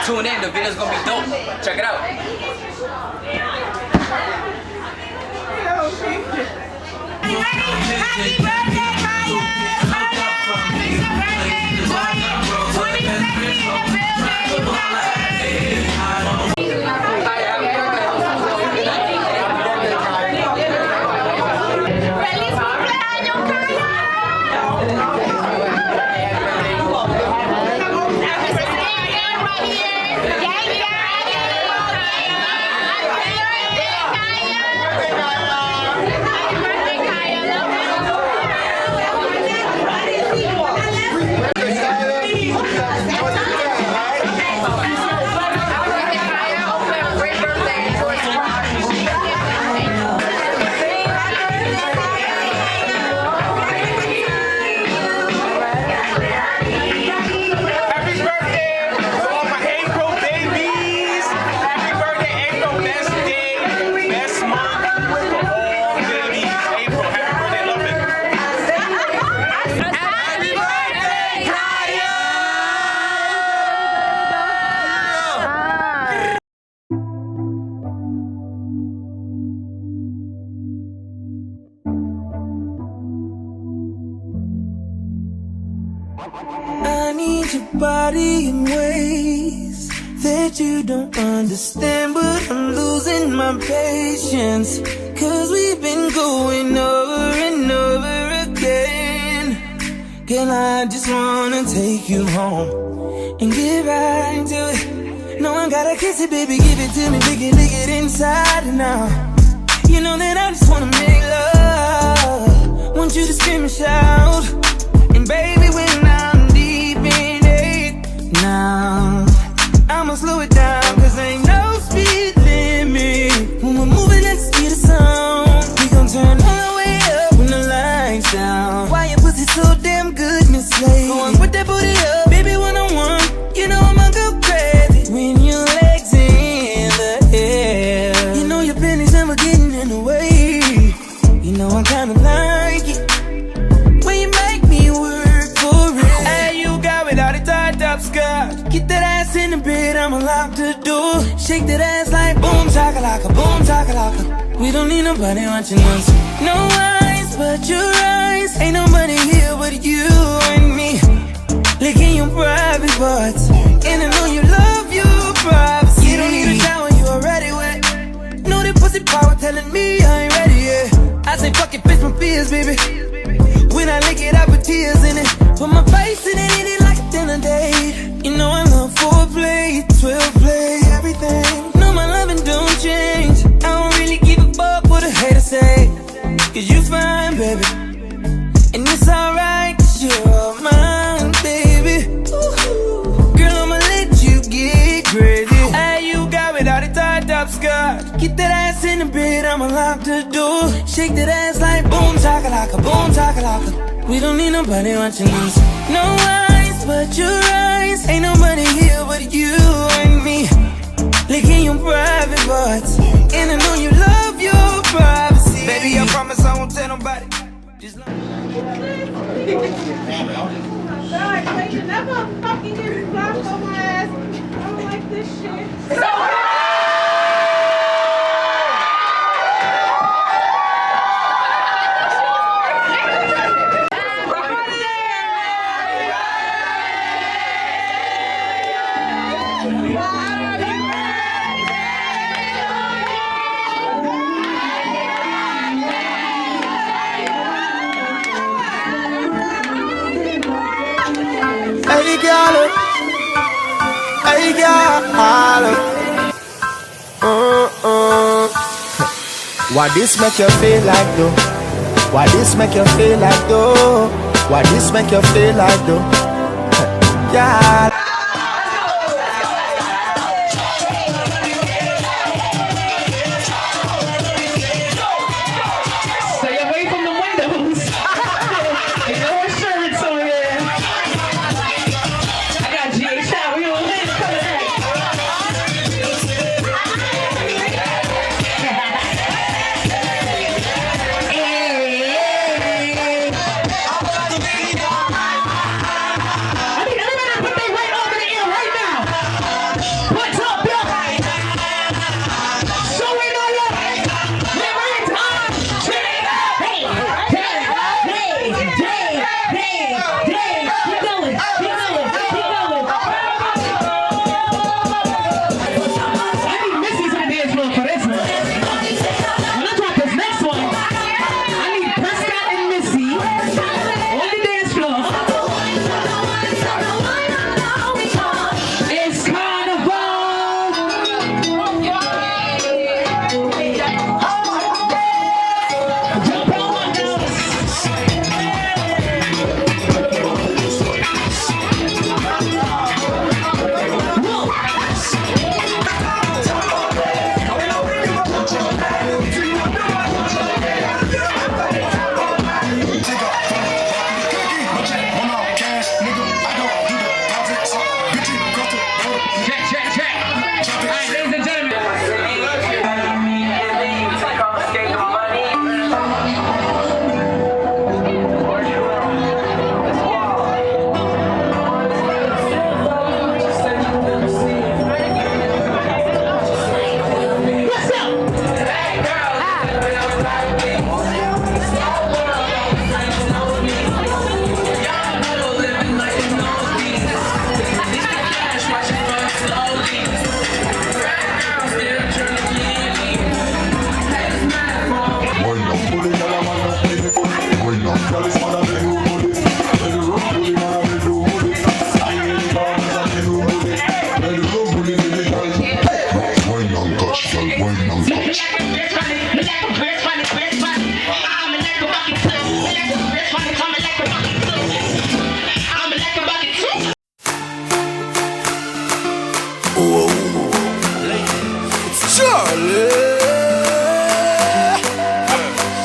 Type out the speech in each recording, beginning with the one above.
Tune in, the video's gonna be dope. Check it out. Happy birthday, Kaya! It's a birthday boy! 22nd in the building! ¡Feliz cumpleaños, Kaya! I need your body in ways that you don't understand, but I'm losing my patience, 'cause we've been going over and over again. Girl, I just wanna take you home and get right to it. No one gotta kiss it, baby, give it to me, lick it inside and out. You know that I just wanna make love, want you to scream and shout. And baby, when I'm deep in it now, I'ma slow it down, 'cause ain't no speed limit. When we're moving at the speed of sound, we gon' turn all the way up when the lights down. Why your pussy so damn good, Miss Slade? Go on, put that booty up, baby, one-on-one. You know I'ma go crazy when your legs in the air. You know your pennies never getting in the way. You know I kinda like it when you make me work for it. Hey, you got without a tied up skirt. Get that ass in the bed, I'ma lock the door. Shake that ass like boom chakalaka, boom chakalaka. We don't need nobody watching us. No eyes but your eyes. Ain't nobody here but you and me, licking your private parts. And I know you love your privacy. You don't need a shower, you already wet. Know that pussy power telling me I ain't ready yet. I say fuck it, face my fears, baby. When I lick it, I put tears in it. Put my face in it, eat it like a dinner date. You know I love 4-play, 12-play, everything. No, my loving don't change. I don't really give a fuck what a hater say, 'cause you fine, baby. And it's alright, 'cause you're mine, baby. Ooh. Girl, I'ma let you get crazy. Hey, you got without a tied up skirt. Get that ass in the bed, I'ma lock the door. Shake that ass like boom chakalaka, boom chakalaka. We don't need nobody watching us. No eyes but your eyes. Ain't nobody here but you and me, licking your private parts. And I know you love your privacy. Baby, I promise I won't tell nobody. Just like God, wait, you never fucking get flashed on my ass. I don't like this shit. Hey girl, why this make you feel like though? Why this make you feel like though? Why this make you feel like though? Yeah. Stay away from the windows. Ain't no insurance on here. I got GH out. We gonna live coming in. I need everybody to put their right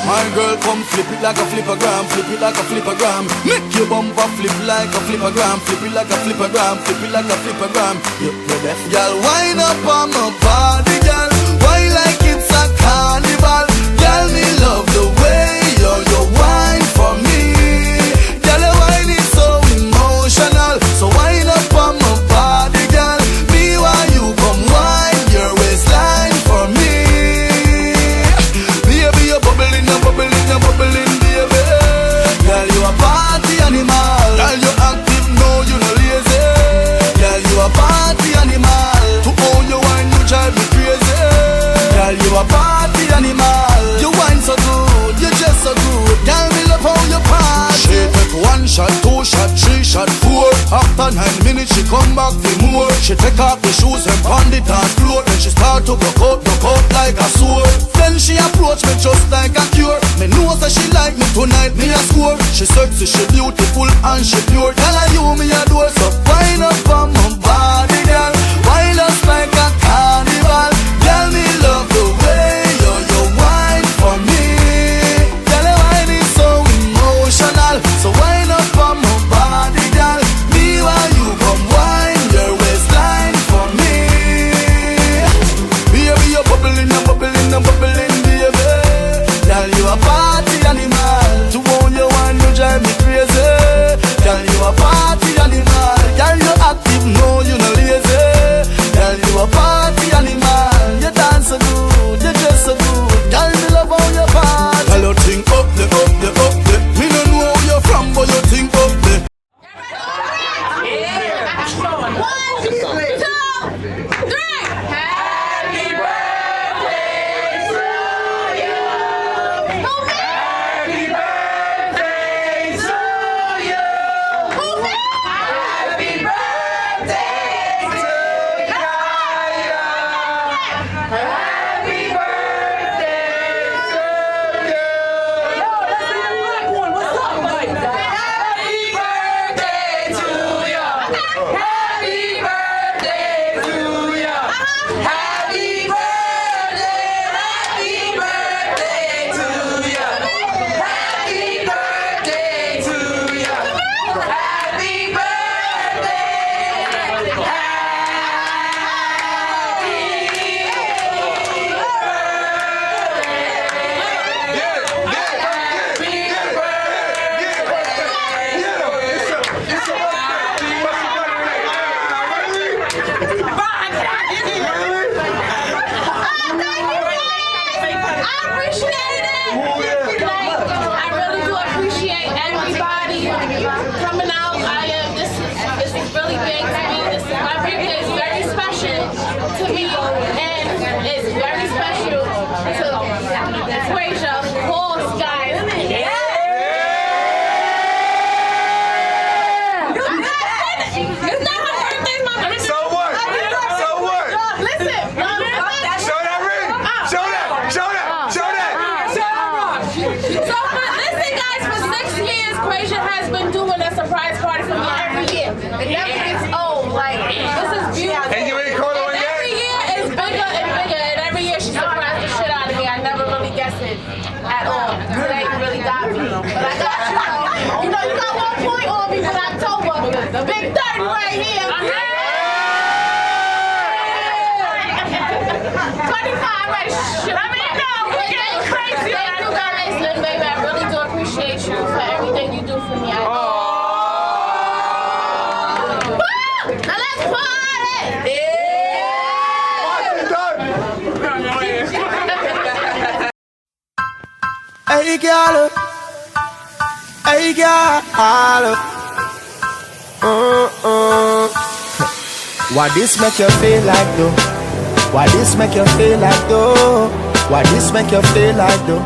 My girl, come flip it like a flippergram, flip it like a flippergram. Make your bumper flip like a flippergram, flip it like a flippergram, flip it like a flippergram. You're deaf, girl. Wind up on my body, girl. Why like it's a carnival? Girl, me love the way you wine for me. Girl, your wine is so emotional. So wind up on my body, girl. Me while you come wine your waistline for me. Baby, you're bubbling, baby. Girl, you a party animal. Girl, you active, no, you no lazy. Girl, you a party animal. To own your wine, you drive me crazy. Girl, you a party animal. You wine so good, you just so good. Girl, me love how you party. She take 1 shot, 2 shot, 3 shot, 4. After 9 minutes, she come back for more. She take off the shoes and pound it on floor. Then she start to broke out like a sword. Then she approach me just like a cure. Me know that she like me tonight, me a score. She sexy, she beautiful and she pure. Girl, I you me a door, so wind up on my body, girl. Wind us like a carnival. Girl, me love the way you wine for me. Girl, your wine is so emotional. So wind up on my body, girl. Me while you come wine your waistline for me. Baby, you're bubbling, baby. Girl, you a party animal. To own your wine, you drive me crazy. Girl, you a party animal. Girl, you active, no, you no lazy. Girl, you a party animal. You dance so good, you dress so good. Girl, me love how you party. Girl, you think up the. Me no know where you're from, but you think up the. 1, 2, 3. Happy birthday to you. Happy birthday to you. Happy birthday to Kaya. Happy birthday to you. Yo, let's do the black one. What's up, Mike? Happy birthday to you. Happy birthday to you. Happy birthday. Happy birthday to you. Happy birthday to you. Happy I really do appreciate everybody coming out. This is really big to me. My birthday is very special to me, and it's very special to Fraser Horse, guys. It's not her birthday, Mama. So what? So what? Listen, Show that ring. Show that. So, but listen, guys, for 6 years, Quasia has been doing a surprise party for me every year. It never gets old. Like, this is beautiful. And you ain't caught on And yet? every year is bigger and bigger, and every year she surprised the shit out of me. I never really guessed it at all. Today you really got me. But I got you, though. You know, you got 1 point on me for October. The big 30 right here. 25 right. Let me know. We're getting crazy. Thank you, guys. Lynn, baby, I really do appreciate you for everything you do for me. Now let's party! Hey, girl. Why this make you feel like though? Why this make you feel like though? Why this make you feel like though?